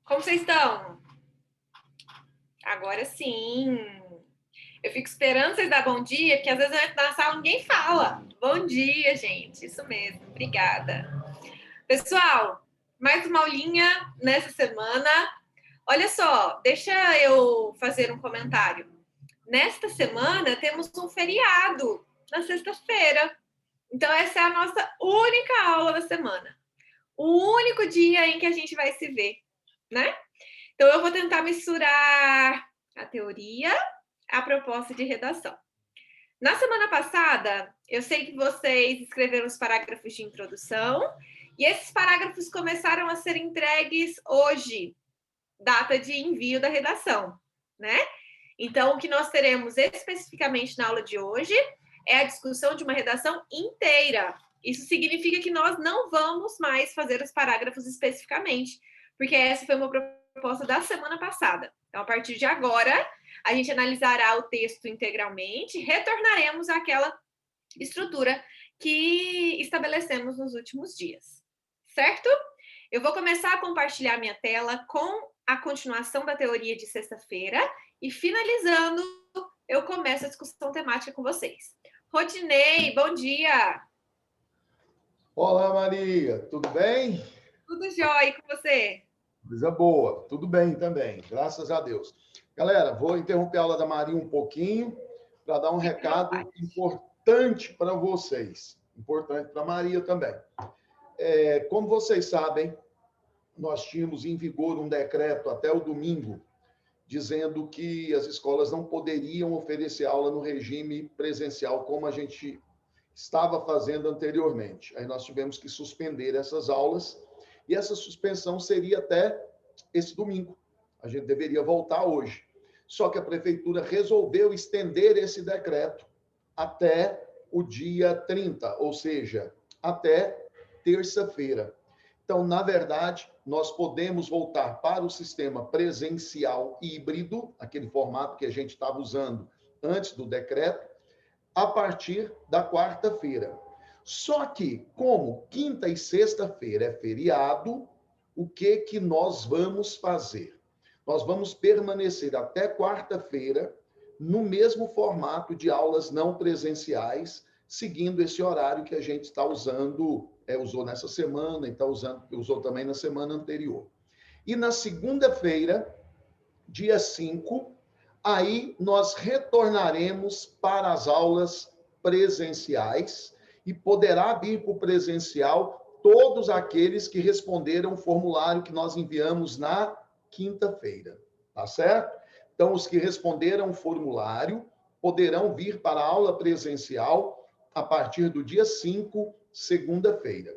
Como vocês estão? Agora sim. Eu fico esperando vocês dar bom dia, porque às vezes eu entro na sala e ninguém fala. Bom dia, gente. Isso mesmo. Obrigada. Pessoal, mais uma aulinha nessa semana. Olha só, deixa eu fazer um comentário. Nesta semana temos um feriado na sexta-feira. Então essa é a nossa única aula da semana. O único dia em que a gente vai se ver, né? Então eu vou tentar misturar a teoria, a proposta de redação. Na semana passada, eu sei que vocês escreveram os parágrafos de introdução e esses parágrafos começaram a ser entregues hoje, data de envio da redação, né? Então, o que nós teremos especificamente na aula de hoje é a discussão de uma redação inteira. Isso significa que nós não vamos mais fazer os parágrafos especificamente, porque essa foi uma proposta da semana passada. Então, a partir de agora, a gente analisará o texto integralmente, retornaremos àquela estrutura que estabelecemos nos últimos dias, certo? Eu vou começar a compartilhar minha tela com a continuação da teoria de sexta-feira e, finalizando, eu começo a discussão temática com vocês. Rodinei, bom dia! Olá, Maria, tudo bem? Tudo jóia, e com você? Coisa boa, tudo bem também, graças a Deus. Galera, vou interromper a aula da Maria um pouquinho para dar um recado importante para vocês, importante para a Maria também. Como vocês sabem, nós tínhamos em vigor um decreto até o domingo, dizendo que as escolas não poderiam oferecer aula no regime presencial, como a gente estava fazendo anteriormente. Aí nós tivemos que suspender essas aulas, e essa suspensão seria até esse domingo. A gente deveria voltar hoje. Só que a prefeitura resolveu estender esse decreto até o dia 30, ou seja, até terça-feira. Então, na verdade, nós podemos voltar para o sistema presencial híbrido, aquele formato que a gente estava usando antes do decreto, a partir da quarta-feira. Só que, como quinta e sexta-feira é feriado, o que nós vamos fazer? Nós vamos permanecer até quarta-feira no mesmo formato de aulas não presenciais, seguindo esse horário que a gente está usando, usou nessa semana e usou também na semana anterior. E na segunda-feira, dia 5, aí nós retornaremos para as aulas presenciais e poderá vir para o presencial todos aqueles que responderam o formulário que nós enviamos na quinta-feira, tá certo? Então, os que responderam o formulário poderão vir para a aula presencial a partir do dia 5, segunda-feira.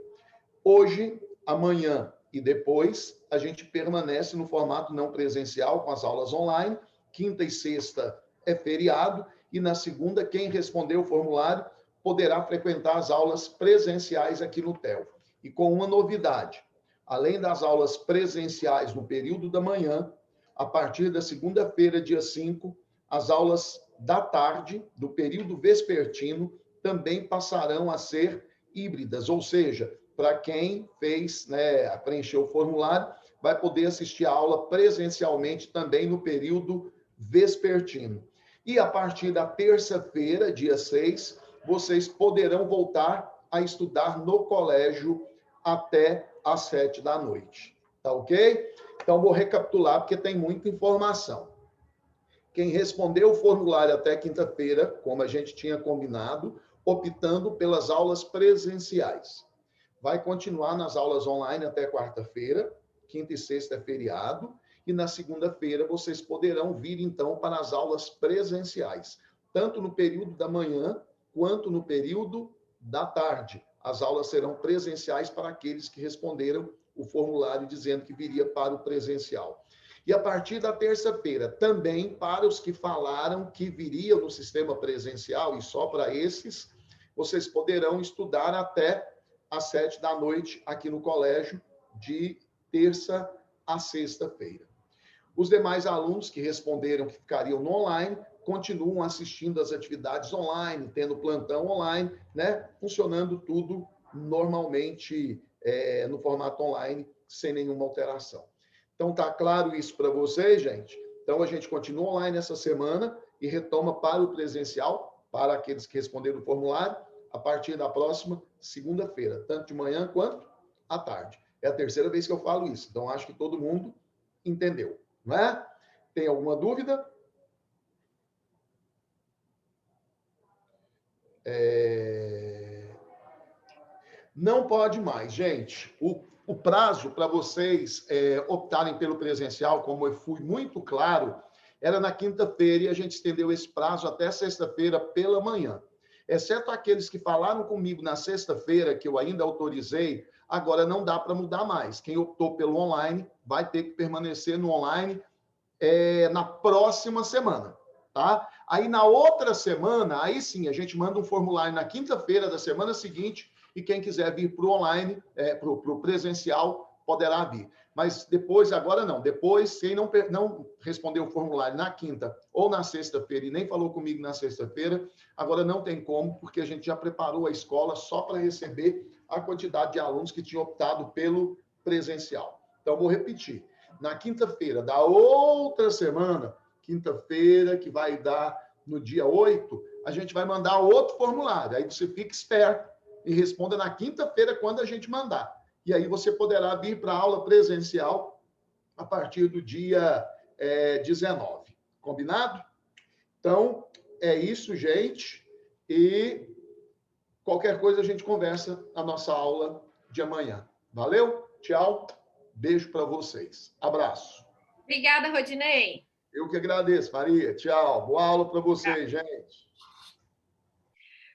Hoje, amanhã e depois, a gente permanece no formato não presencial com as aulas online. Quinta e sexta é feriado e na segunda, quem respondeu o formulário poderá frequentar as aulas presenciais aqui no TEL. E com uma novidade, além das aulas presenciais no período da manhã, a partir da segunda-feira, dia 5, as aulas da tarde, do período vespertino, também passarão a ser híbridas, ou seja, para quem preencheu o formulário, vai poder assistir a aula presencialmente também no período vespertino. E a partir da terça-feira, dia 6, vocês poderão voltar a estudar no colégio até às 7 da noite. Tá ok? Então, vou recapitular, porque tem muita informação. Quem respondeu o formulário até quinta-feira, como a gente tinha combinado, optando pelas aulas presenciais, vai continuar nas aulas online até quarta-feira, quinta e sexta é feriado, e na segunda-feira vocês poderão vir, então, para as aulas presenciais, tanto no período da manhã quanto no período da tarde. As aulas serão presenciais para aqueles que responderam o formulário dizendo que viria para o presencial. E a partir da terça-feira, também para os que falaram que viriam no sistema presencial, e só para esses, vocês poderão estudar até às 7 da noite aqui no colégio, de terça a sexta-feira. Os demais alunos que responderam que ficariam no online, continuam assistindo às atividades online, tendo plantão online, né? Funcionando tudo normalmente no formato online, sem nenhuma alteração. Então, tá claro isso para vocês, gente? Então, a gente continua online essa semana e retoma para o presencial, para aqueles que responderam o formulário, a partir da próxima segunda-feira, tanto de manhã quanto à tarde. É a terceira vez que eu falo isso, então acho que todo mundo entendeu, não é? Tem alguma dúvida? Não pode mais, gente. O prazo para vocês optarem pelo presencial, como eu fui muito claro, era na quinta-feira e a gente estendeu esse prazo até sexta-feira pela manhã. Exceto aqueles que falaram comigo na sexta-feira, que eu ainda autorizei, agora não dá para mudar mais. Quem optou pelo online vai ter que permanecer no online na próxima semana, tá? Aí na outra semana, aí sim, a gente manda um formulário na quinta-feira da semana seguinte e quem quiser vir para o online, para o presencial, poderá vir. Mas depois, agora não. Depois, quem não respondeu o formulário na quinta ou na sexta-feira e nem falou comigo na sexta-feira, agora não tem como, porque a gente já preparou a escola só para receber a quantidade de alunos que tinham optado pelo presencial. Então, vou repetir. Na quinta-feira da outra semana, quinta-feira, que vai dar no dia 8, a gente vai mandar outro formulário. Aí você fica esperto e responda na quinta-feira quando a gente mandar. E aí você poderá vir para a aula presencial a partir do dia 19. Combinado? Então, é isso, gente. E qualquer coisa a gente conversa na nossa aula de amanhã. Valeu? Tchau. Beijo para vocês. Abraço. Obrigada, Rodinei. Eu que agradeço, Maria. Tchau. Boa aula para vocês, gente.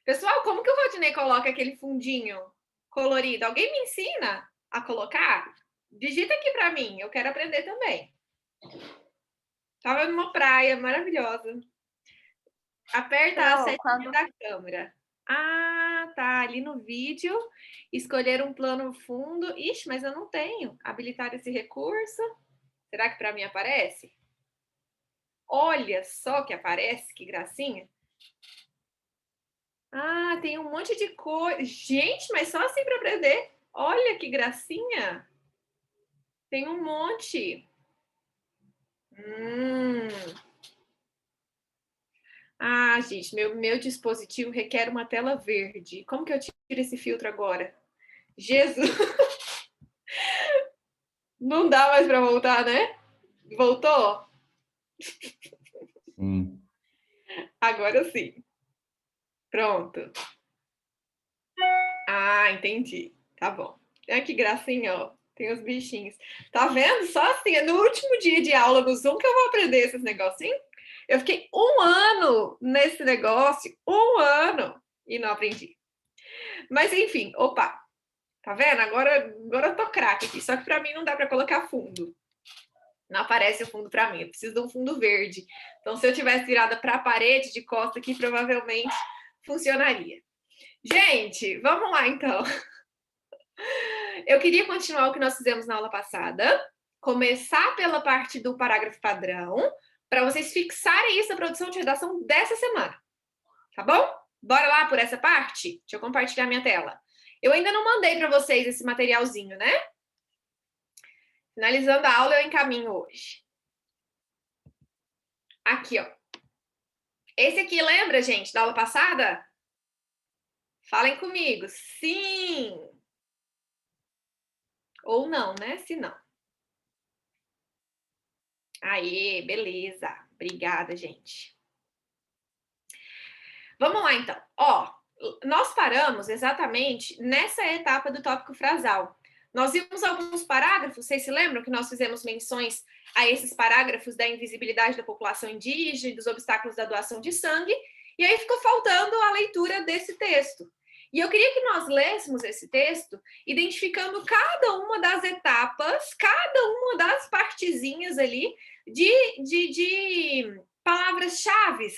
Pessoal, como que o Rodinei coloca aquele fundinho colorido? Alguém me ensina a colocar? Digita aqui para mim, eu quero aprender também. Tava numa praia maravilhosa. Aperta a setinha da câmera. Ah, tá. Ali no vídeo, escolher um plano fundo. Ixi, mas eu não tenho. Habilitar esse recurso. Será que para mim aparece? Olha só que aparece, que gracinha. Ah, tem um monte de cor. Gente, mas só assim para aprender. Olha que gracinha. Tem um monte. Ah, gente, meu dispositivo requer uma tela verde. Como que eu tiro esse filtro agora? Jesus! Não dá mais para voltar, né? Voltou? Agora sim. Pronto. Ah, entendi. Tá bom. Olha que gracinha, ó. Tem os bichinhos. Tá vendo? Só assim, no último dia de aula do Zoom que eu vou aprender esses negocinhos. Eu fiquei 1 ano nesse negócio, 1 ano, e não aprendi. Mas enfim, opa. Tá vendo? Agora eu tô craque aqui. Só que para mim não dá para colocar fundo. Não aparece o fundo para mim. Eu preciso de um fundo verde. Então, se eu tivesse virada para a parede de costa aqui, provavelmente funcionaria. Gente, vamos lá então. Eu queria continuar o que nós fizemos na aula passada, começar pela parte do parágrafo padrão, para vocês fixarem isso na produção de redação dessa semana. Tá bom? Bora lá por essa parte? Deixa eu compartilhar minha tela. Eu ainda não mandei para vocês esse materialzinho, né? Finalizando a aula, eu encaminho hoje. Aqui, ó. Esse aqui, lembra, gente, da aula passada? Falem comigo. Sim! Ou não, né? Se não. Aê, beleza. Obrigada, gente. Vamos lá, então. Ó, nós paramos exatamente nessa etapa do tópico frasal. Nós vimos alguns parágrafos, vocês se lembram que nós fizemos menções a esses parágrafos da invisibilidade da população indígena e dos obstáculos da doação de sangue, e aí ficou faltando a leitura desse texto. E eu queria que nós lêssemos esse texto, identificando cada uma das etapas, cada uma das partezinhas ali de palavras-chave,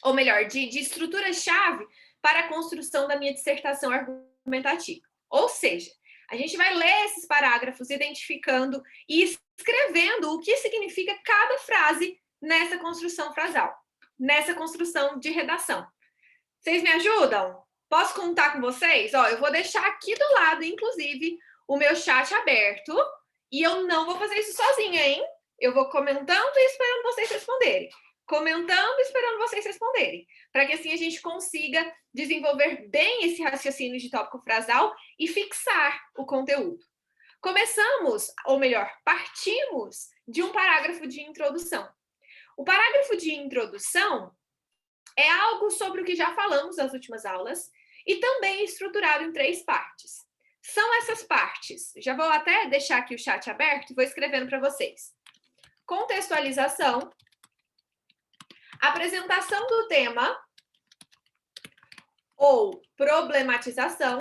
ou melhor, de estrutura-chave para a construção da minha dissertação argumentativa. Ou seja, a gente vai ler esses parágrafos identificando e escrevendo o que significa cada frase nessa construção frasal, nessa construção de redação. Vocês me ajudam? Posso contar com vocês? Ó, eu vou deixar aqui do lado, inclusive, o meu chat aberto. E eu não vou fazer isso sozinha, hein? Eu vou comentando e esperando vocês responderem. Comentando e esperando vocês responderem. Para que assim a gente consiga desenvolver bem esse raciocínio de tópico frasal e fixar o conteúdo. Começamos, ou melhor, partimos de um parágrafo de introdução. O parágrafo de introdução é algo sobre o que já falamos nas últimas aulas e também estruturado em 3 partes. São essas partes. Já vou até deixar aqui o chat aberto e vou escrevendo para vocês. Contextualização, apresentação do tema ou problematização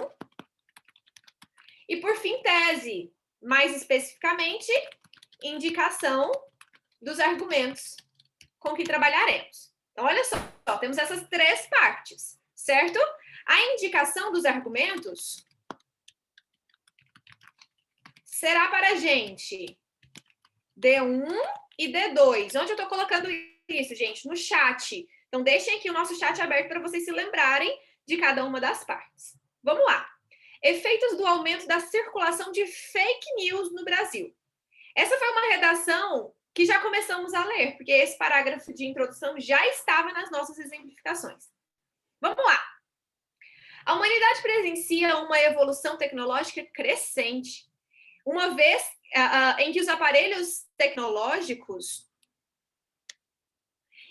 e, por fim, tese. Mais especificamente, indicação dos argumentos com que trabalharemos. Então, olha só, temos essas 3 partes, certo? A indicação dos argumentos será para a gente D1 e D2. Onde eu estou colocando isso, gente? No chat. Então, deixem aqui o nosso chat aberto para vocês se lembrarem de cada uma das partes. Vamos lá. Efeitos do aumento da circulação de fake news no Brasil. Essa foi uma redação que já começamos a ler, porque esse parágrafo de introdução já estava nas nossas exemplificações. Vamos lá. A humanidade presencia uma evolução tecnológica crescente, uma vez em que os aparelhos tecnológicos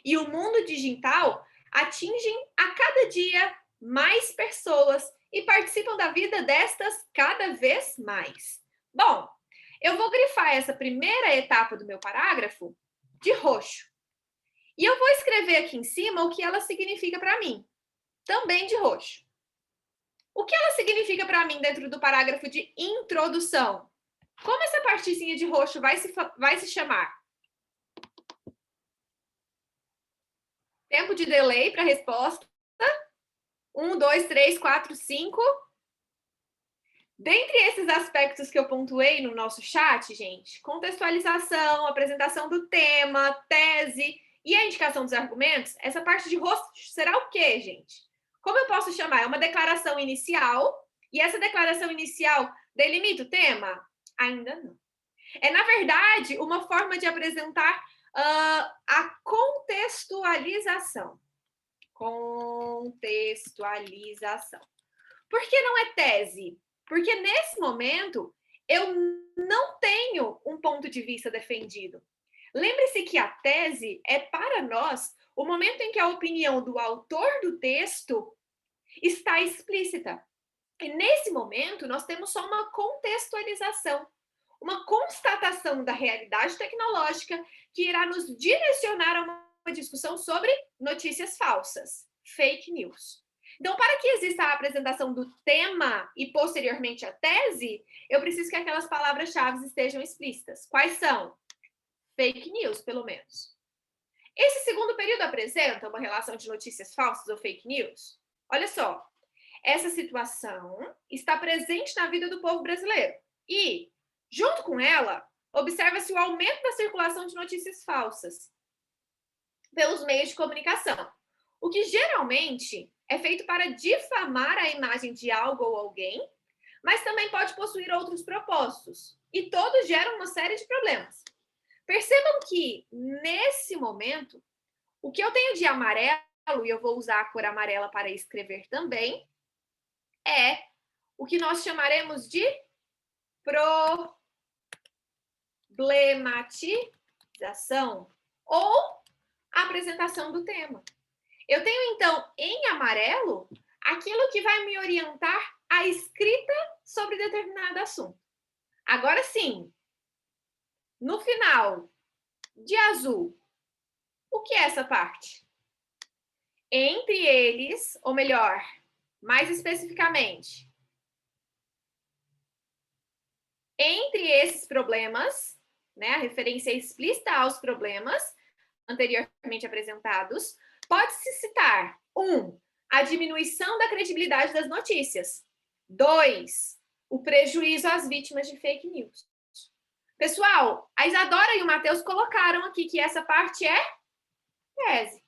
e o mundo digital atingem a cada dia mais pessoas e participam da vida destas cada vez mais. Bom, eu vou grifar essa primeira etapa do meu parágrafo de roxo. E eu vou escrever aqui em cima o que ela significa para mim, também de roxo. O que ela significa para mim dentro do parágrafo de introdução? Como essa partezinha de roxo vai se chamar? Tempo de delay para a resposta. 1, 2, 3, 4, 5. Dentre esses aspectos que eu pontuei no nosso chat, gente, contextualização, apresentação do tema, tese e a indicação dos argumentos, essa parte de roxo será o quê, gente? Como eu posso chamar? É uma declaração inicial, e essa declaração inicial delimita o tema? Ainda não. É, na verdade, uma forma de apresentar a contextualização. Contextualização. Por que não é tese? Porque nesse momento eu não tenho um ponto de vista defendido. Lembre-se que a tese é para nós o momento em que a opinião do autor do texto está explícita. E nesse momento nós temos só uma contextualização, uma constatação da realidade tecnológica que irá nos direcionar a uma discussão sobre notícias falsas, fake news. Então, para que exista a apresentação do tema e, posteriormente, a tese, eu preciso que aquelas palavras-chave estejam explícitas. Quais são? Fake news, pelo menos. Esse segundo período apresenta uma relação de notícias falsas ou fake news? Olha só, essa situação está presente na vida do povo brasileiro. E, junto com ela, observa-se o aumento da circulação de notícias falsas pelos meios de comunicação, o que geralmente é feito para difamar a imagem de algo ou alguém, mas também pode possuir outros propósitos. E todos geram uma série de problemas. Percebam que, nesse momento, o que eu tenho de amarelo, e eu vou usar a cor amarela para escrever também, é o que nós chamaremos de problematização ou apresentação do tema. Eu tenho, então, em amarelo, aquilo que vai me orientar à escrita sobre determinado assunto. Agora sim, no final, de azul, o que é essa parte? Entre eles, ou melhor, mais especificamente, entre esses problemas, né, a referência explícita aos problemas anteriormente apresentados, pode-se citar 1, a diminuição da credibilidade das notícias. 2, o prejuízo às vítimas de fake news. Pessoal, a Isadora e o Matheus colocaram aqui que essa parte é tese.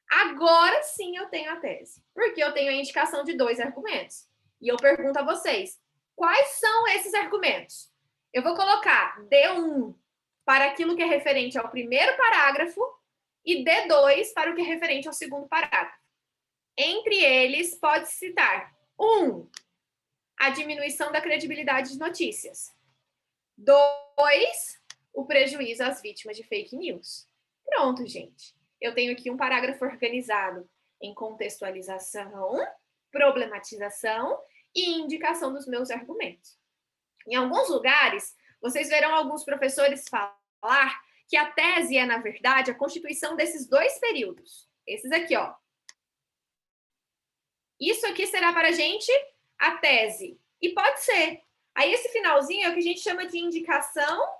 Agora sim eu tenho a tese, porque eu tenho a indicação de 2 argumentos. E eu pergunto a vocês, quais são esses argumentos? Eu vou colocar D1 para aquilo que é referente ao primeiro parágrafo e D2 para o que é referente ao segundo parágrafo. Entre eles, pode citar 1, a diminuição da credibilidade de notícias. 2, o prejuízo às vítimas de fake news. Pronto, gente. Eu tenho aqui um parágrafo organizado em contextualização, problematização e indicação dos meus argumentos. Em alguns lugares, vocês verão alguns professores falar que a tese é, na verdade, a constituição desses 2 períodos. Esses aqui, ó. Isso aqui será para a gente a tese. E pode ser. Aí esse finalzinho é o que a gente chama de indicação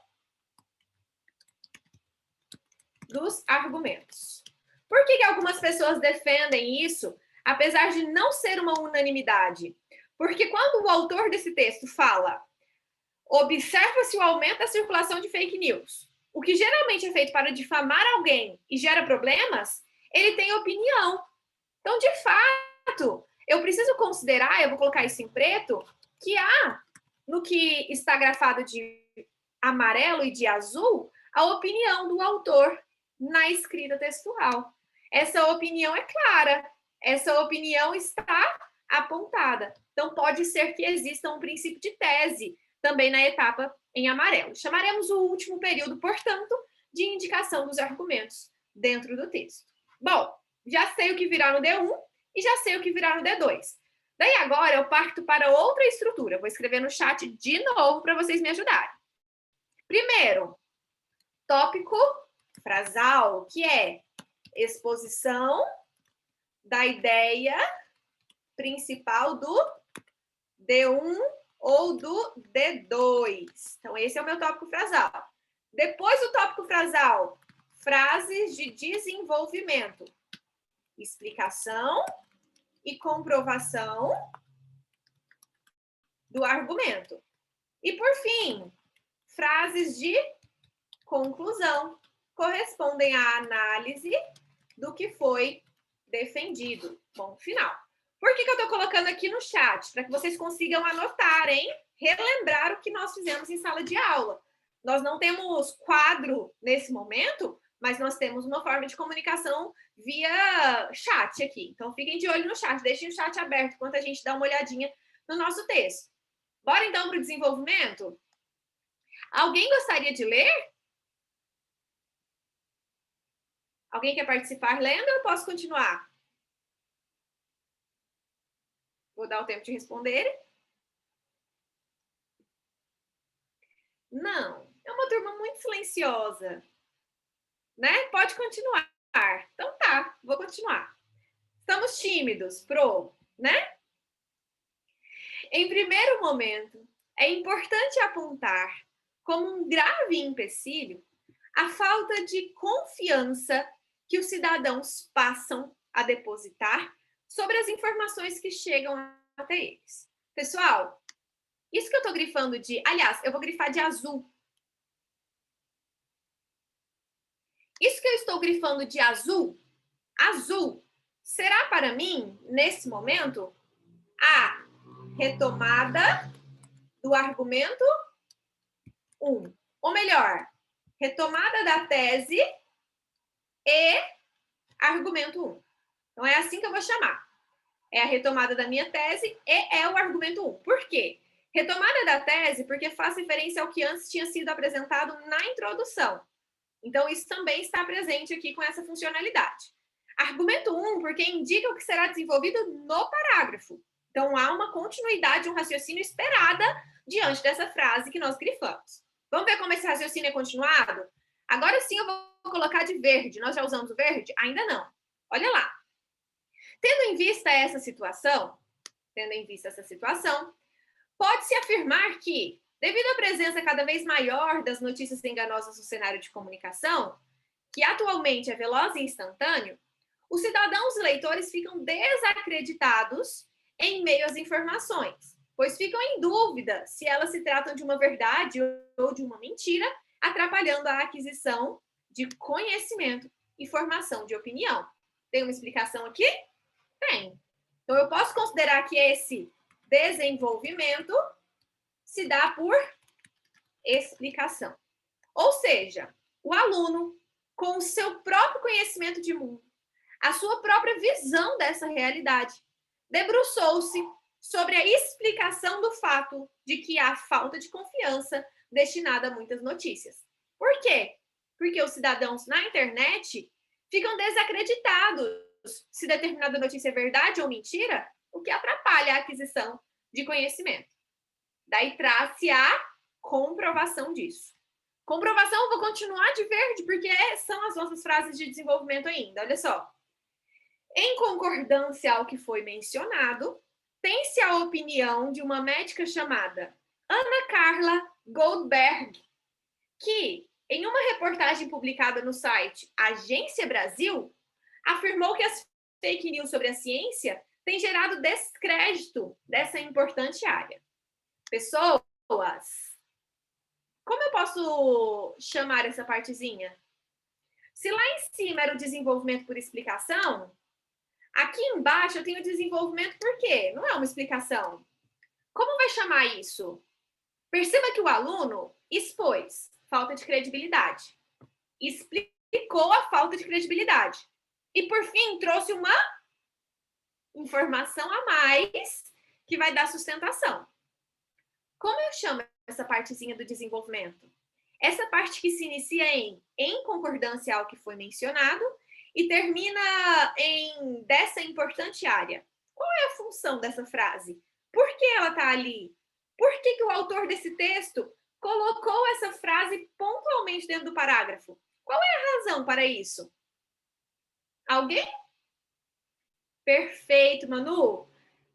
dos argumentos. Por que algumas pessoas defendem isso, apesar de não ser uma unanimidade? Porque quando o autor desse texto fala, observa-se o aumento da circulação de fake news, o que geralmente é feito para difamar alguém e gera problemas, ele tem opinião. Então, de fato, eu preciso considerar, eu vou colocar isso em preto, que há, no que está grafado de amarelo e de azul, a opinião do autor na escrita textual. Essa opinião é clara, essa opinião está apontada. Então, pode ser que exista um princípio de tese também na etapa em amarelo. Chamaremos o último período, portanto, de indicação dos argumentos dentro do texto. Bom, já sei o que virá no D1 e já sei o que virá no D2. Daí agora eu parto para outra estrutura. Vou escrever no chat de novo para vocês me ajudarem. Primeiro, tópico frasal, que é exposição da ideia principal do D1 ou do D2. Então, esse é o meu tópico frasal. Depois do tópico frasal, frases de desenvolvimento. Explicação e comprovação do argumento. E, por fim, frases de conclusão. Correspondem à análise do que foi defendido. Ponto final. Por que eu estou colocando aqui no chat? Para que vocês consigam anotar, hein? Relembrar o que nós fizemos em sala de aula. Nós não temos quadro nesse momento, mas nós temos uma forma de comunicação via chat aqui. Então, fiquem de olho no chat. Deixem o chat aberto enquanto a gente dá uma olhadinha no nosso texto. Bora, então, para o desenvolvimento? Alguém gostaria de ler? Alguém quer participar lendo ou eu posso continuar? Vou dar o tempo de responderem. Não, é uma turma muito silenciosa. Né? Pode continuar. Então tá, vou continuar. Estamos tímidos, né? Em primeiro momento, é importante apontar como um grave empecilho a falta de confiança que os cidadãos passam a depositar sobre as informações que chegam até eles. Pessoal, isso que eu estou grifando de... Aliás, eu vou grifar de azul. Isso que eu estou grifando de azul, será para mim, nesse momento, a retomada do argumento 1. Ou melhor, retomada da tese e argumento 1. Então, é assim que eu vou chamar. É a retomada da minha tese e é o argumento 1. Por quê? Retomada da tese porque faz referência ao que antes tinha sido apresentado na introdução. Então, isso também está presente aqui com essa funcionalidade. Argumento 1, porque indica o que será desenvolvido no parágrafo. Então, há uma continuidade, um raciocínio esperada diante dessa frase que nós grifamos. Vamos ver como esse raciocínio é continuado? Agora sim eu vou colocar de verde. Nós já usamos o verde? Ainda não. Olha lá. Tendo em vista essa situação, pode-se afirmar que, devido à presença cada vez maior das notícias enganosas no cenário de comunicação, que atualmente é veloz e instantâneo, os cidadãos e leitores ficam desacreditados em meio às informações, pois ficam em dúvida se elas se tratam de uma verdade ou de uma mentira, atrapalhando a aquisição de conhecimento e formação de opinião. Tem uma explicação aqui? Tem. Então, eu posso considerar que esse desenvolvimento se dá por explicação. Ou seja, o aluno, com o seu próprio conhecimento de mundo, a sua própria visão dessa realidade, debruçou-se sobre a explicação do fato de que há falta de confiança destinada a muitas notícias. Por quê? Porque os cidadãos na internet ficam desacreditados se determinada notícia é verdade ou mentira, o que atrapalha a aquisição de conhecimento. Daí traz-se a comprovação disso. Comprovação, eu vou continuar de verde, porque são as nossas frases de desenvolvimento ainda. Olha só. Em concordância ao que foi mencionado, tem-se a opinião de uma médica chamada Ana Carla Goldberg, que, em uma reportagem publicada no site Agência Brasil, afirmou que as fake news sobre a ciência têm gerado descrédito dessa importante área. Pessoas, como eu posso chamar essa partezinha? Se lá em cima era o desenvolvimento por explicação, aqui embaixo eu tenho desenvolvimento por quê? Não é uma explicação. Como vai chamar isso? Perceba que o aluno expôs falta de credibilidade, explicou a falta de credibilidade e, por fim, trouxe uma informação a mais que vai dar sustentação. Como eu chamo essa partezinha do desenvolvimento? Essa parte que se inicia em concordância ao que foi mencionado e termina em dessa importante área. Qual é a função dessa frase? Por que ela está ali? Por que o autor desse texto colocou essa frase pontualmente dentro do parágrafo? Qual é a razão para isso? Alguém? Perfeito, Manu.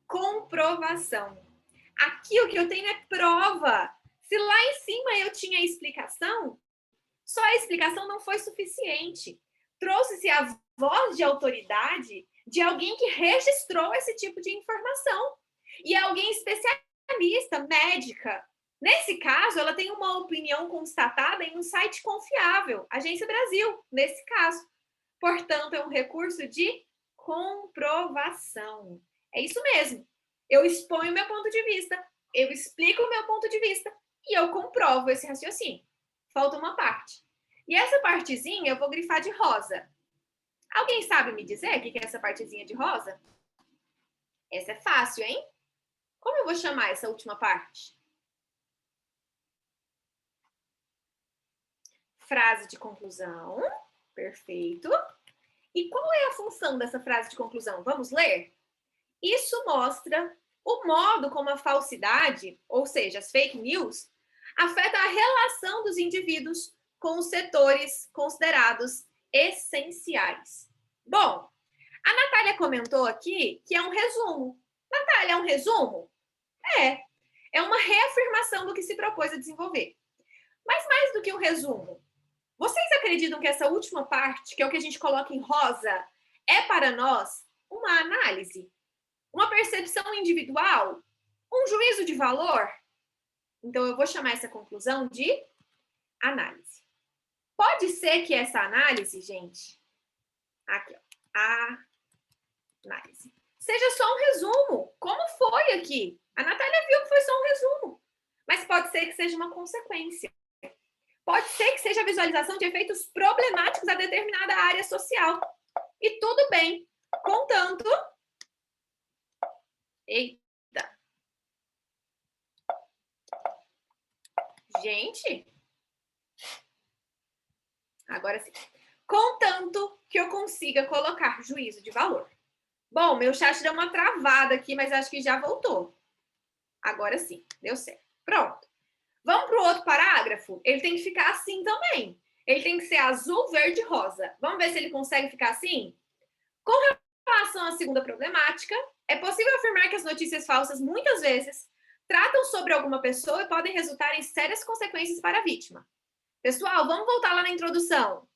Comprovação. Aqui o que eu tenho é prova. Se lá em cima eu tinha a explicação, só a explicação não foi suficiente. Trouxe-se a voz de autoridade de alguém que registrou esse tipo de informação. E alguém especialista, médica. Nesse caso, ela tem uma opinião constatada em um site confiável, Agência Brasil, nesse caso. Portanto, é um recurso de comprovação. É isso mesmo. Eu exponho meu ponto de vista, eu explico o meu ponto de vista e eu comprovo esse raciocínio. Falta uma parte. E essa partezinha eu vou grifar de rosa. Alguém sabe me dizer o que é essa partezinha de rosa? Essa é fácil, hein? Como eu vou chamar essa última parte? Frase de conclusão. Perfeito. E qual é a função dessa frase de conclusão? Vamos ler? Isso mostra o modo como a falsidade, ou seja, as fake news, afeta a relação dos indivíduos com os setores considerados essenciais. Bom, a Natália comentou aqui que é um resumo. Natália, é um resumo? É uma reafirmação do que se propôs a desenvolver. Mas mais do que um resumo, vocês acreditam que essa última parte, que é o que a gente coloca em rosa, é para nós uma análise? Uma percepção individual? Um juízo de valor? Então, eu vou chamar essa conclusão de análise. Pode ser que essa análise, gente, aqui, ó, análise, seja só um resumo, como foi aqui. A Natália viu que foi só um resumo, mas pode ser que seja uma consequência. Pode ser que seja a visualização de efeitos problemáticos a determinada área social. E tudo bem, contanto... Eita! Gente! Agora sim. Contanto que eu consiga colocar juízo de valor. Bom, meu chat deu uma travada aqui, mas acho que já voltou. Agora sim, deu certo. Pronto. Vamos para o outro parágrafo? Ele tem que ficar assim também. Ele tem que ser azul, verde e rosa. Vamos ver se ele consegue ficar assim? Com relação à segunda problemática, é possível afirmar que as notícias falsas, muitas vezes, tratam sobre alguma pessoa e podem resultar em sérias consequências para a vítima. Pessoal, vamos voltar lá na introdução.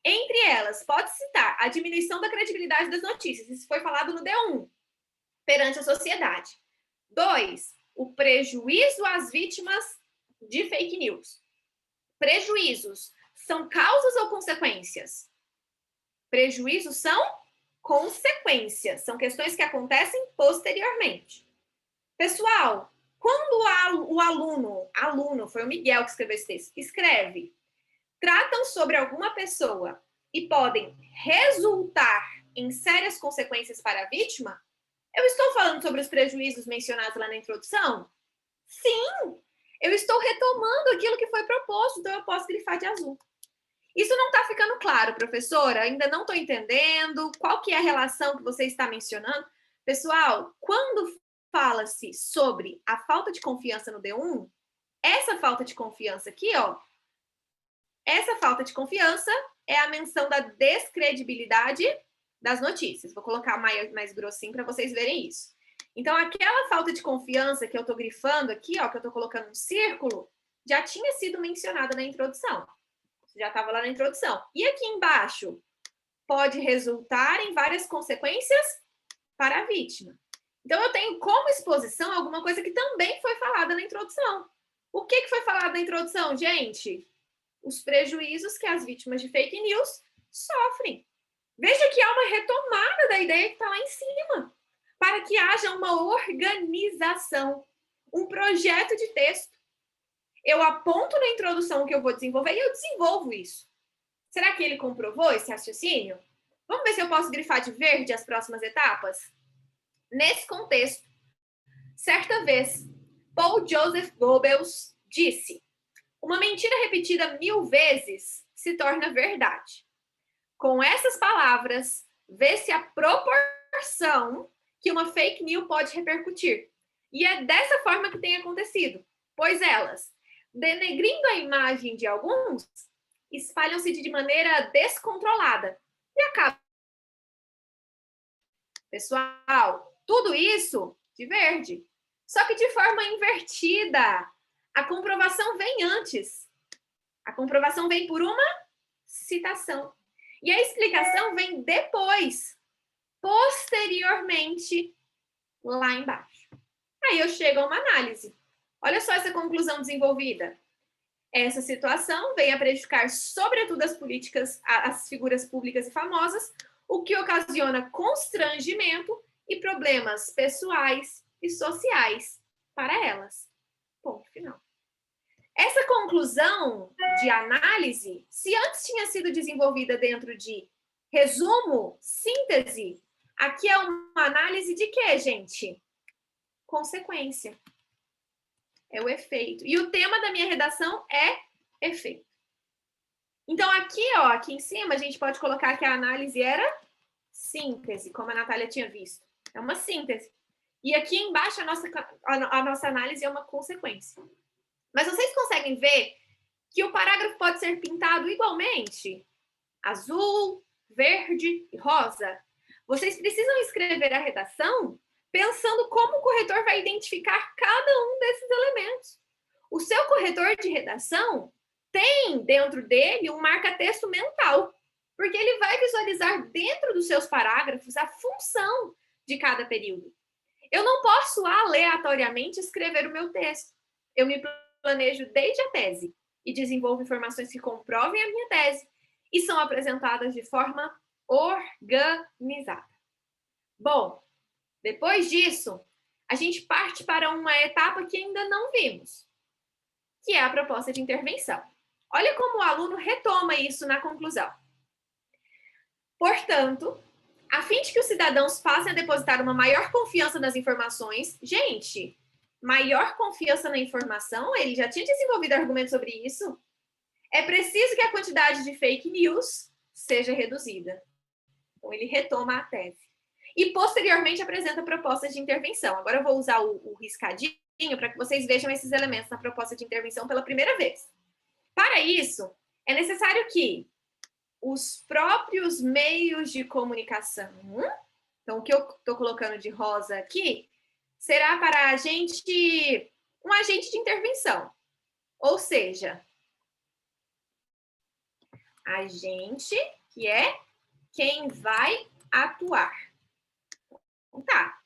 Entre elas, pode citar a diminuição da credibilidade das notícias. Isso foi falado no D1, perante a sociedade. 2, o prejuízo às vítimas de fake news. Prejuízos são causas ou consequências? Prejuízos são consequências. São questões que acontecem posteriormente. Pessoal, quando o aluno, foi o Miguel que escreveu esse texto, escreve, tratam sobre alguma pessoa e podem resultar em sérias consequências para a vítima, eu estou falando sobre os prejuízos mencionados lá na introdução? Sim! Eu estou retomando aquilo que foi proposto, então eu posso grifar de azul. Isso não está ficando claro, professora? Ainda não estou entendendo. Qual que é a relação que você está mencionando? Pessoal, quando fala-se sobre a falta de confiança no D1, essa falta de confiança aqui, ó, essa falta de confiança é a menção da descredibilidade das notícias. Vou colocar mais grossinho para vocês verem isso. Então, aquela falta de confiança que eu estou grifando aqui, ó, que eu estou colocando um círculo, já tinha sido mencionada na introdução. Já estava lá na introdução. E aqui embaixo, pode resultar em várias consequências para a vítima. Então, eu tenho como exposição alguma coisa que também foi falada na introdução. O que foi falado na introdução, gente? Os prejuízos que as vítimas de fake news sofrem. Veja que há uma retomada da ideia que está lá em cima, para que haja uma organização, um projeto de texto. Eu aponto na introdução o que eu vou desenvolver e eu desenvolvo isso. Será que ele comprovou esse raciocínio? Vamos ver se eu posso grifar de verde as próximas etapas? Nesse contexto, certa vez, Paul Joseph Goebbels disse: uma mentira repetida 1000 vezes se torna verdade. Com essas palavras, vê-se a proporção que uma fake news pode repercutir. E é dessa forma que tem acontecido, pois elas, denegrindo a imagem de alguns, espalham-se de maneira descontrolada e acabam. Pessoal, tudo isso de verde, só que de forma invertida. A comprovação vem antes. A comprovação vem por uma citação. E a explicação vem depois, posteriormente, lá embaixo. Aí eu chego a uma análise. Olha só essa conclusão desenvolvida. Essa situação vem a prejudicar, sobretudo, as figuras públicas e famosas, o que ocasiona constrangimento e problemas pessoais e sociais para elas. Ponto final. Essa conclusão de análise, se antes tinha sido desenvolvida dentro de resumo, síntese, aqui é uma análise de quê, gente? Consequência. É o efeito. E o tema da minha redação é efeito. Então, aqui, ó, aqui em cima, a gente pode colocar que a análise era síntese, como a Natália tinha visto. É uma síntese. E aqui embaixo, a nossa análise é uma consequência. Mas vocês conseguem ver que o parágrafo pode ser pintado igualmente? Azul, verde e rosa. Vocês precisam escrever a redação pensando como o corretor vai identificar cada um desses elementos. O seu corretor de redação tem dentro dele um marca-texto mental, porque ele vai visualizar dentro dos seus parágrafos a função de cada período. Eu não posso aleatoriamente escrever o meu texto. Eu me planejo desde a tese e desenvolvo informações que comprovem a minha tese e são apresentadas de forma organizada. Bom, depois disso, a gente parte para uma etapa que ainda não vimos, que é a proposta de intervenção. Olha como o aluno retoma isso na conclusão. Portanto, a fim de que os cidadãos passem a depositar uma maior confiança nas informações, gente, maior confiança na informação, ele já tinha desenvolvido argumentos sobre isso, é preciso que a quantidade de fake news seja reduzida. Então, ele retoma a tese. E, posteriormente, apresenta propostas de intervenção. Agora, eu vou usar o riscadinho para que vocês vejam esses elementos na proposta de intervenção pela primeira vez. Para isso, é necessário que os próprios meios de comunicação, então, o que eu estou colocando de rosa aqui, será para um agente de intervenção. Ou seja, agente que é quem vai atuar. Tá.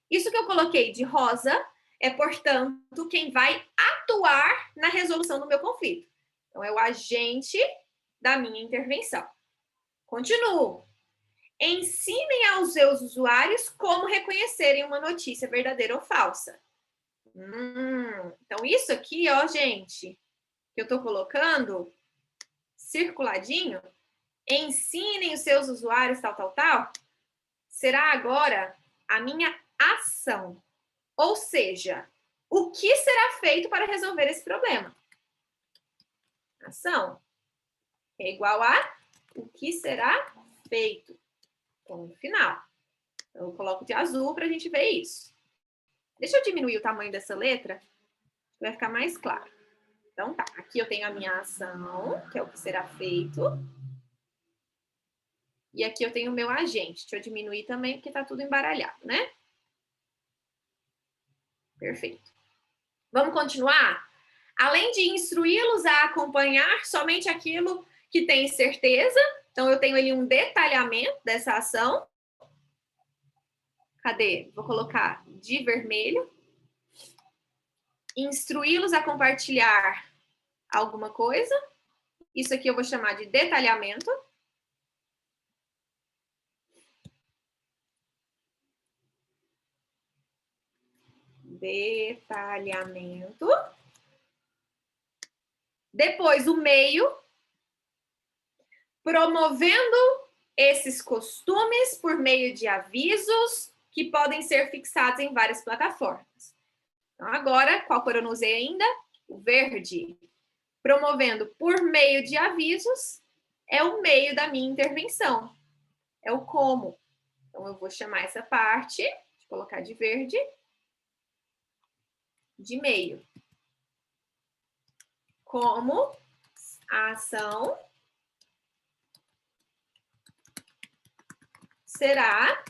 Isso que eu coloquei de rosa é, portanto, quem vai atuar na resolução do meu conflito. Então, é o agente da minha intervenção. Continuo. ensinem aos seus usuários como reconhecerem uma notícia verdadeira ou falsa. Então, isso aqui, ó, gente, que eu tô colocando circuladinho, ensinem os seus usuários, tal, será agora a minha ação. Ou seja, o que será feito para resolver esse problema? Ação é igual a o que será feito. Ponto final. Então, eu coloco de azul para a gente ver isso. Deixa eu diminuir o tamanho dessa letra, vai ficar mais claro. Então, tá. Aqui eu tenho a minha ação, que é o que será feito. E aqui eu tenho o meu agente. Deixa eu diminuir também, porque tá tudo embaralhado, né? Perfeito. Vamos continuar? Além de instruí-los a acompanhar somente aquilo que tem certeza, então eu tenho ali um detalhamento dessa ação. Cadê? Vou colocar de vermelho. Instruí-los a compartilhar alguma coisa. Isso aqui eu vou chamar de detalhamento. Detalhamento. Depois, o meio, promovendo esses costumes por meio de avisos que podem ser fixados em várias plataformas. Então, agora, qual cor eu não usei ainda? O verde. Promovendo por meio de avisos é o meio da minha intervenção. É o como. Então, eu vou chamar essa parte, vou colocar de verde, de meio. Como a ação será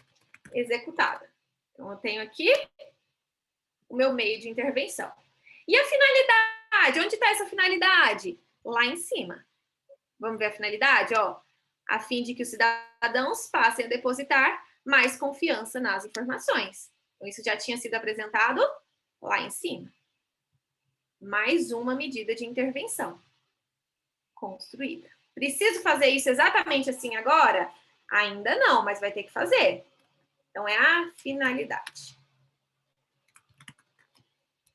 executada. Então, eu tenho aqui o meu meio de intervenção. E a finalidade? Onde está essa finalidade? Lá em cima. Vamos ver a finalidade? Ó, a fim de que os cidadãos passem a depositar mais confiança nas informações. Então, isso já tinha sido apresentado lá em cima. Mais uma medida de intervenção construída. Preciso fazer isso exatamente assim agora? Ainda não, mas vai ter que fazer. Então, é a finalidade.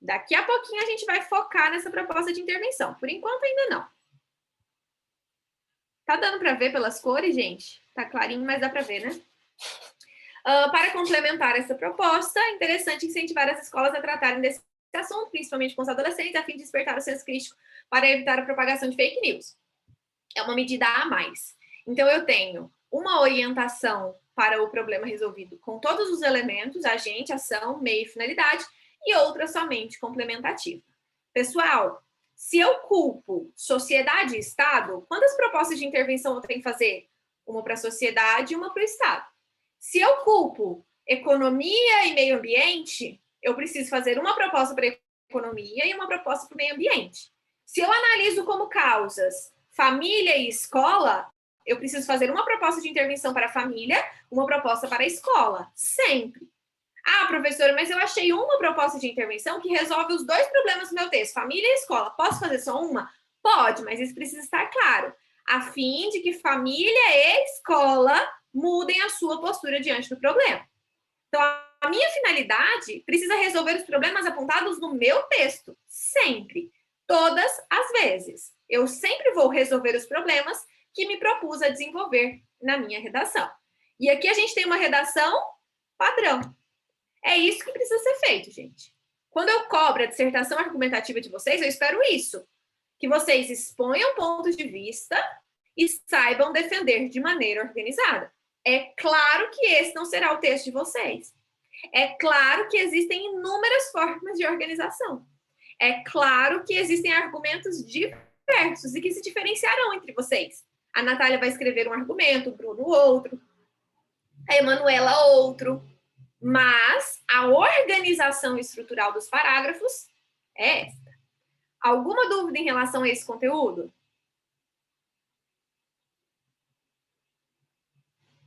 Daqui a pouquinho a gente vai focar nessa proposta de intervenção. Por enquanto, ainda não. Tá dando para ver pelas cores, gente? Tá clarinho, mas dá para ver, né? Para complementar essa proposta, é interessante incentivar as escolas a tratarem desse assunto, principalmente com os adolescentes, a fim de despertar o senso crítico para evitar a propagação de fake news. É uma medida a mais. Então, eu tenho uma orientação para o problema resolvido com todos os elementos, agente, ação, meio e finalidade, e outra somente complementativa. Pessoal, se eu culpo sociedade e Estado, quantas propostas de intervenção eu tenho que fazer? Uma para a sociedade e uma para o Estado. Se eu culpo economia e meio ambiente, eu preciso fazer uma proposta para a economia e uma proposta para o meio ambiente. Se eu analiso como causas família e escola, eu preciso fazer uma proposta de intervenção para a família, uma proposta para a escola. Sempre. Ah, professora, mas eu achei uma proposta de intervenção que resolve os dois problemas do meu texto, família e escola. Posso fazer só uma? Pode, mas isso precisa estar claro, a fim de que família e escola mudem a sua postura diante do problema. Então, a minha finalidade precisa resolver os problemas apontados no meu texto, sempre, todas as vezes. Eu sempre vou resolver os problemas que me propus a desenvolver na minha redação. E aqui a gente tem uma redação padrão. É isso que precisa ser feito, gente. Quando eu cobro a dissertação argumentativa de vocês, eu espero isso. Que vocês exponham pontos de vista e saibam defender de maneira organizada. É claro que esse não será o texto de vocês. É claro que existem inúmeras formas de organização. É claro que existem argumentos diversos e que se diferenciarão entre vocês. A Natália vai escrever um argumento, o Bruno outro, a Emanuela outro. Mas a organização estrutural dos parágrafos é esta. Alguma dúvida em relação a esse conteúdo?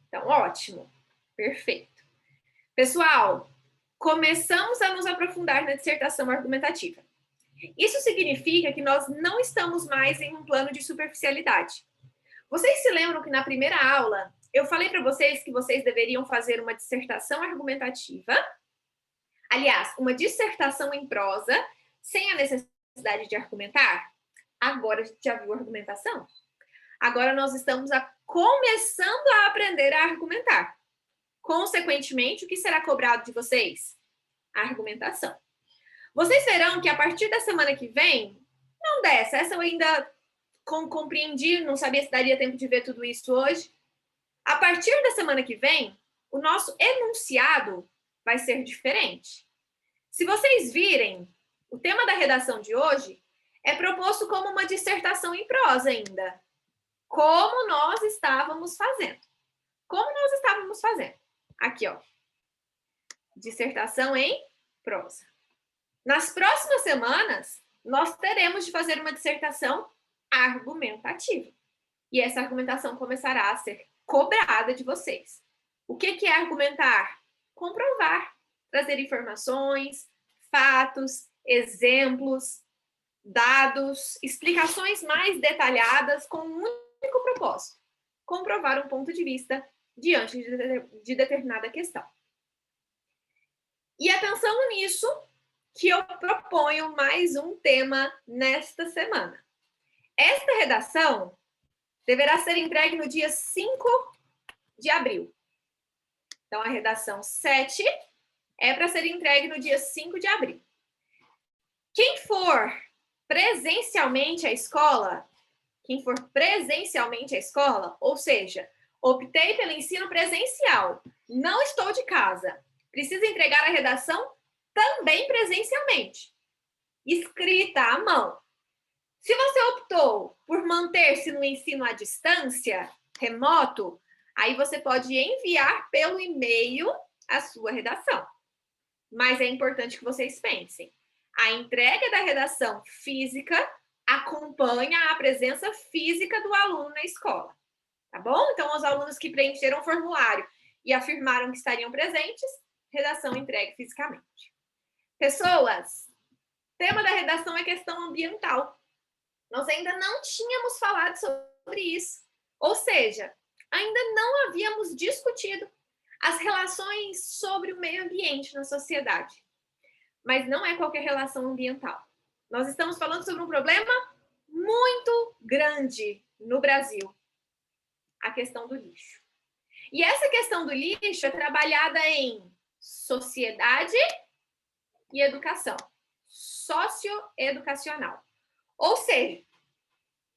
Então, ótimo. Perfeito. Pessoal, começamos a nos aprofundar na dissertação argumentativa. Isso significa que nós não estamos mais em um plano de superficialidade. Vocês se lembram que na primeira aula eu falei para vocês que vocês deveriam fazer uma dissertação argumentativa. Aliás, uma dissertação em prosa, sem a necessidade de argumentar. Agora a gente já viu a argumentação. Agora nós estamos começando a aprender a argumentar. Consequentemente, o que será cobrado de vocês? A argumentação. Vocês verão que a partir da semana que vem, não dessa, essa eu ainda compreendi, não sabia se daria tempo de ver tudo isso hoje. A partir da semana que vem, o nosso enunciado vai ser diferente. Se vocês virem, o tema da redação de hoje é proposto como uma dissertação em prosa ainda. Como nós estávamos fazendo. Como nós estávamos fazendo. Aqui, ó. Dissertação em prosa. Nas próximas semanas, nós teremos de fazer uma dissertação argumentativa. E essa argumentação começará a ser cobrada de vocês. O que é argumentar? Comprovar, trazer informações, fatos, exemplos, dados, explicações mais detalhadas com um único propósito: comprovar um ponto de vista diante de determinada questão. E é pensando nisso que eu proponho mais um tema nesta semana. Esta redação deverá ser entregue no dia 5 de abril. Então, a redação 7 é para ser entregue no dia 5 de abril. Quem for presencialmente à escola, ou seja, optei pelo ensino presencial, não estou de casa, precisa entregar a redação também presencialmente, escrita à mão. Se você optou por manter-se no ensino à distância, remoto, aí você pode enviar pelo e-mail a sua redação. Mas é importante que vocês pensem. A entrega da redação física acompanha a presença física do aluno na escola. Tá bom? Então, os alunos que preencheram o formulário e afirmaram que estariam presentes, redação entregue fisicamente. Pessoas, tema da redação é questão ambiental. Nós ainda não tínhamos falado sobre isso. Ou seja, ainda não havíamos discutido as relações sobre o meio ambiente na sociedade. Mas não é qualquer relação ambiental. Nós estamos falando sobre um problema muito grande no Brasil: a questão do lixo. E essa questão do lixo é trabalhada em sociedade e educação, socioeducacional. Ou seja,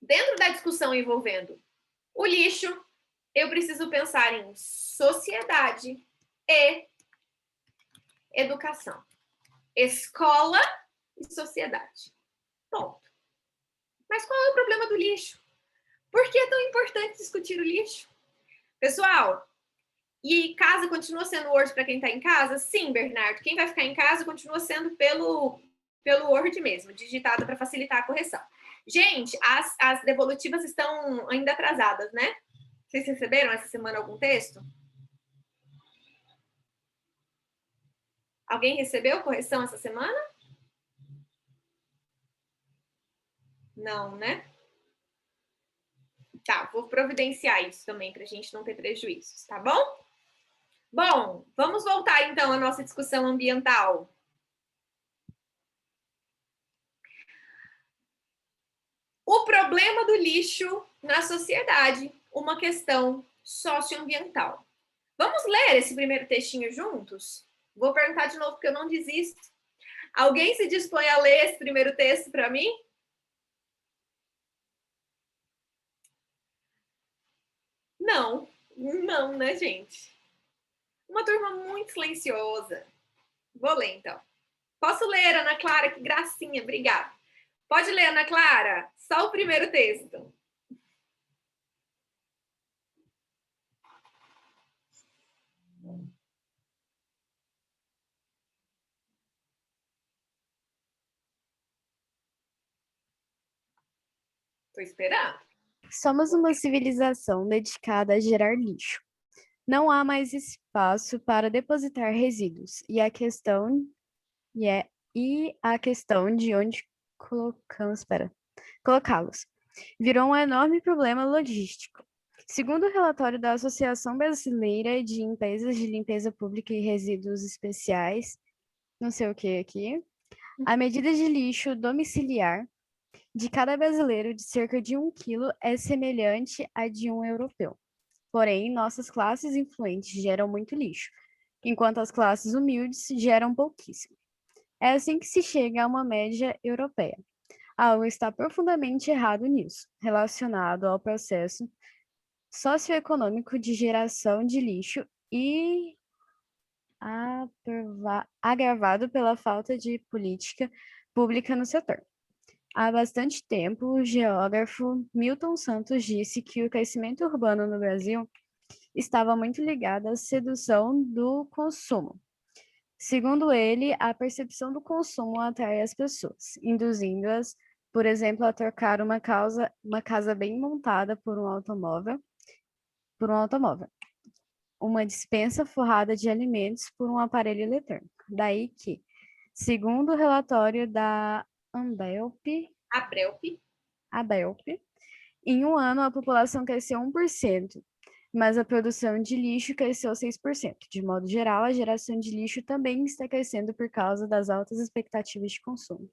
dentro da discussão envolvendo o lixo, eu preciso pensar em sociedade e educação. Escola e sociedade. Ponto. Mas qual é o problema do lixo? Por que é tão importante discutir o lixo? Pessoal, e casa continua sendo Word para quem está em casa? Sim, Bernardo. Quem vai ficar em casa continua sendo pelo Word mesmo, digitado para facilitar a correção. Gente, as devolutivas estão ainda atrasadas, né? Vocês receberam essa semana algum texto? Alguém recebeu correção essa semana? Não, né? Tá, vou providenciar isso também para a gente não ter prejuízos, tá bom? Bom, vamos voltar então à nossa discussão ambiental. O problema do lixo na sociedade, uma questão socioambiental. Vamos ler esse primeiro textinho juntos? Vou perguntar de novo porque eu não desisto. Alguém se dispõe a ler esse primeiro texto para mim? Não, não, né, gente? Uma turma muito silenciosa. Vou ler, então. Posso ler, Ana Clara? Que gracinha, obrigada. Pode ler, Ana Clara? Só o primeiro texto. Estou esperando. Somos uma civilização dedicada a gerar lixo. Não há mais espaço para depositar resíduos e a questão de onde colocá-los virou um enorme problema logístico. Segundo o relatório da Associação Brasileira de Empresas de Limpeza Pública e Resíduos Especiais, não sei o que aqui, a medida de lixo domiciliar de cada brasileiro de cerca de 1 quilo é semelhante à de um europeu. Porém, nossas classes influentes geram muito lixo, enquanto as classes humildes geram pouquíssimo. É assim que se chega a uma média europeia. Algo está profundamente errado nisso, relacionado ao processo socioeconômico de geração de lixo e agravado pela falta de política pública no setor. Há bastante tempo, o geógrafo Milton Santos disse que o crescimento urbano no Brasil estava muito ligado à sedução do consumo. Segundo ele, a percepção do consumo atrai as pessoas, induzindo-as, por exemplo, a trocar uma casa bem montada por um automóvel, uma despensa forrada de alimentos por um aparelho eletrônico. Daí que, segundo o relatório da Abelp, em um ano a população cresceu 1%, mas a produção de lixo cresceu 6%. De modo geral, a geração de lixo também está crescendo por causa das altas expectativas de consumo.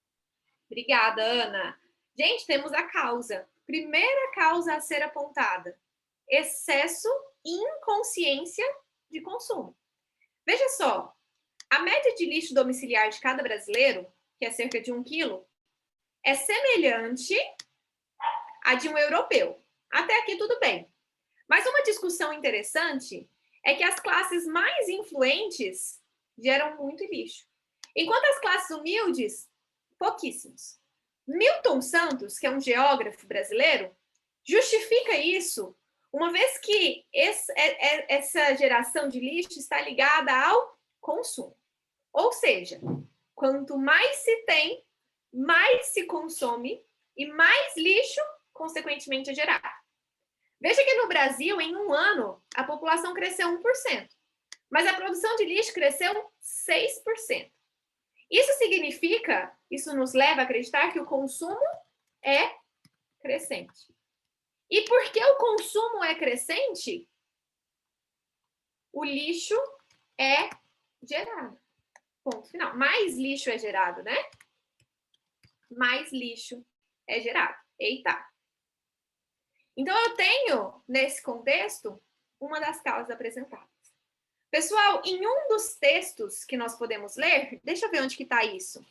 Obrigada, Ana. Gente, temos a causa. Primeira causa a ser apontada: excesso e inconsciência de consumo. Veja só, a média de lixo domiciliar de cada brasileiro, que é cerca de 1 quilo, é semelhante à de um europeu. Até aqui tudo bem. Mas uma discussão interessante é que as classes mais influentes geram muito lixo, enquanto as classes humildes, pouquíssimos. Milton Santos, que é um geógrafo brasileiro, justifica isso, uma vez que essa geração de lixo está ligada ao consumo. Ou seja, quanto mais se tem, mais se consome e mais lixo, consequentemente, é gerado. Veja que no Brasil, em um ano, a população cresceu 1%, mas a produção de lixo cresceu 6%. Isso nos leva a acreditar que o consumo é crescente. E porque o consumo é crescente, o lixo é gerado. Ponto final. Mais lixo é gerado, né? Mais lixo é gerado. Eita! Então, eu tenho, nesse contexto, uma das causas apresentadas. Pessoal, em um dos textos que nós podemos ler, deixa eu ver onde que está isso.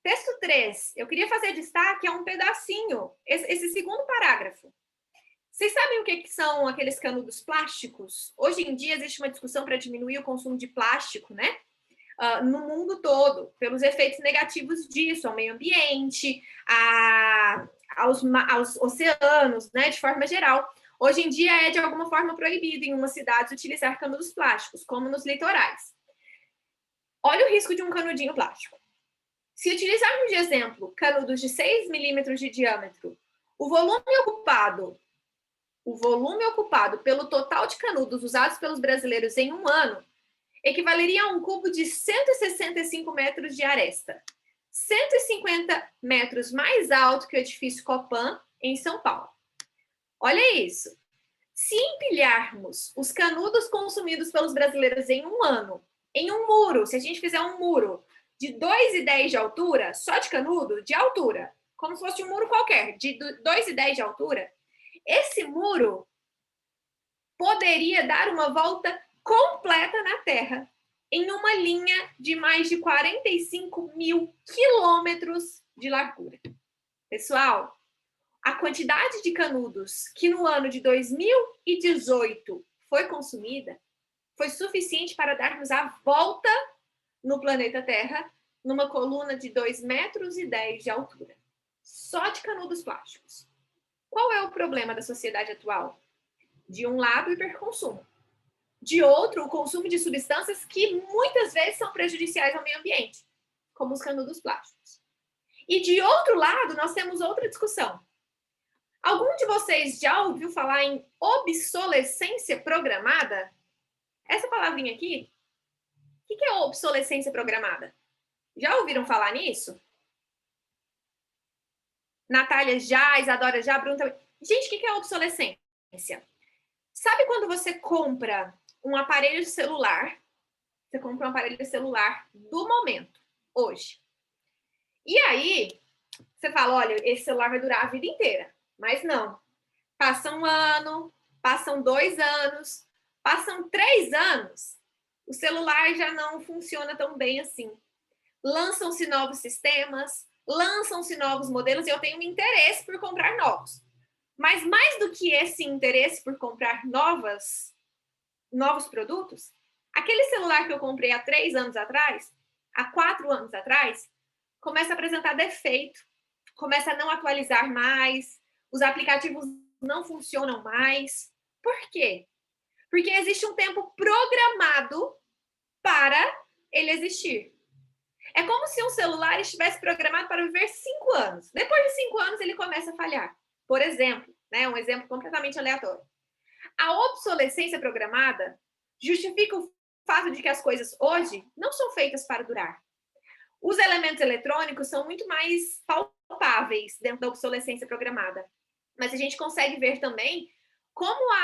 Texto 3, eu queria fazer destaque a um pedacinho, esse segundo parágrafo. Vocês sabem o que são aqueles canudos plásticos? Hoje em dia existe uma discussão para diminuir o consumo de plástico, né? No mundo todo, pelos efeitos negativos disso, ao meio ambiente, aos oceanos, né, de forma geral. Hoje em dia é, de alguma forma, proibido em umas cidades utilizar canudos plásticos, como nos litorais. Olha o risco de um canudinho plástico. Se utilizarmos de exemplo canudos de 6 milímetros de diâmetro, o volume ocupado pelo total de canudos usados pelos brasileiros em um ano equivaleria a um cubo de 165 metros de aresta, 150 metros mais alto que o edifício Copan, em São Paulo. Olha isso. Se empilharmos os canudos consumidos pelos brasileiros em um ano, em um muro, se a gente fizer um muro de 2,10 de altura, só de canudo, de altura, como se fosse um muro qualquer, de 2,10 de altura, esse muro poderia dar uma volta completa na Terra, em uma linha de mais de 45 mil quilômetros de largura. Pessoal, a quantidade de canudos que no ano de 2018 foi consumida foi suficiente para darmos a volta no planeta Terra numa coluna de 2,10 metros de altura. Só de canudos plásticos. Qual é o problema da sociedade atual? De um lado, o hiperconsumo. De outro, o consumo de substâncias que muitas vezes são prejudiciais ao meio ambiente, como os canudos plásticos. E de outro lado, nós temos outra discussão. Algum de vocês já ouviu falar em obsolescência programada? Essa palavrinha aqui, o que é obsolescência programada? Já ouviram falar nisso? Natália já, Isadora já, Bruno também. Gente, o que é obsolescência? Sabe quando você compra um aparelho de celular? Você compra um aparelho de celular do momento, hoje. E aí, você fala, olha, esse celular vai durar a vida inteira. Mas não. Passa um ano, passam 2 anos, passam 3 anos, o celular já não funciona tão bem assim. Lançam-se novos sistemas, lançam-se novos modelos e eu tenho um interesse por comprar novos. Mas mais do que esse interesse por comprar novos produtos, aquele celular que eu comprei há 3 anos atrás, há 4 anos atrás, começa a apresentar defeito, começa a não atualizar mais, os aplicativos não funcionam mais. Por quê? Porque existe um tempo programado para ele existir. É como se um celular estivesse programado para viver 5 anos. Depois de 5 anos, ele começa a falhar. Por exemplo, né, um exemplo completamente aleatório. A obsolescência programada justifica o fato de que as coisas hoje não são feitas para durar. Os elementos eletrônicos são muito mais palpáveis dentro da obsolescência programada. Mas a gente consegue ver também como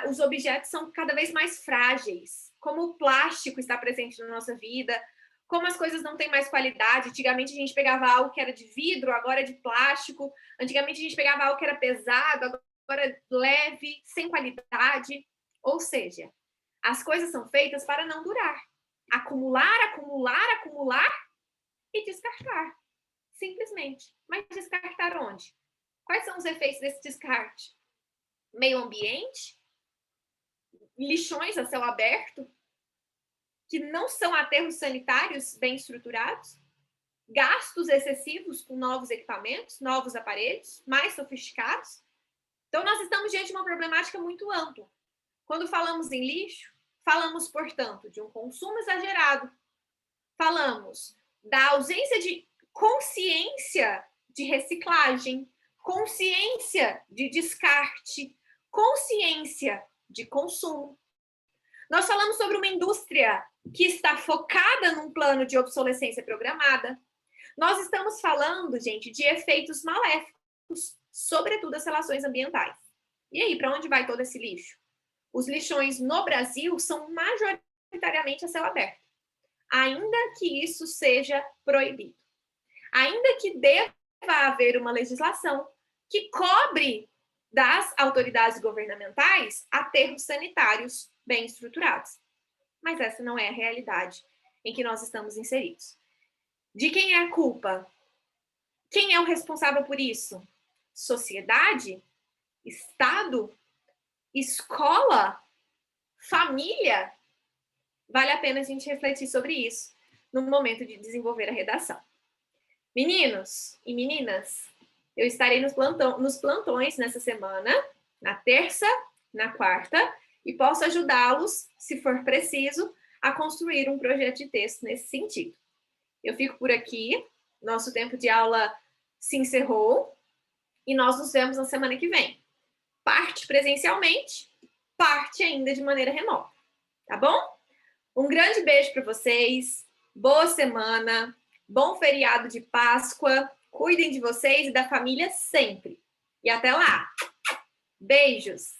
os objetos são cada vez mais frágeis, como o plástico está presente na nossa vida, como as coisas não têm mais qualidade. Antigamente a gente pegava algo que era de vidro, agora é de plástico. Antigamente a gente pegava algo que era pesado, agora é leve, sem qualidade. Ou seja, as coisas são feitas para não durar. Acumular, acumular, acumular e descartar. Simplesmente. Mas descartar onde? Quais são os efeitos desse descarte? Meio ambiente, lixões a céu aberto, que não são aterros sanitários bem estruturados, gastos excessivos com novos equipamentos, novos aparelhos, mais sofisticados. Então, nós estamos diante de uma problemática muito ampla. Quando falamos em lixo, falamos, portanto, de um consumo exagerado, falamos da ausência de consciência de reciclagem, consciência de descarte, consciência de consumo. Nós falamos sobre uma indústria que está focada num plano de obsolescência programada. Nós estamos falando, gente, de efeitos maléficos, sobretudo as relações ambientais. E aí, para onde vai todo esse lixo? Os lixões no Brasil são majoritariamente a céu aberto, ainda que isso seja proibido. Ainda que deva haver uma legislação que cobre das autoridades governamentais aterros sanitários bem estruturados. Mas essa não é a realidade em que nós estamos inseridos. De quem é a culpa? Quem é o responsável por isso? Sociedade? Estado? Escola? Família? Vale a pena a gente refletir sobre isso no momento de desenvolver a redação. Meninos e meninas, eu estarei nos plantões nessa semana, na terça, na quarta, e posso ajudá-los, se for preciso, a construir um projeto de texto nesse sentido. Eu fico por aqui, nosso tempo de aula se encerrou, e nós nos vemos na semana que vem. Parte presencialmente, parte ainda de maneira remota, tá bom? Um grande beijo para vocês, boa semana, bom feriado de Páscoa, cuidem de vocês e da família sempre. E até lá! Beijos!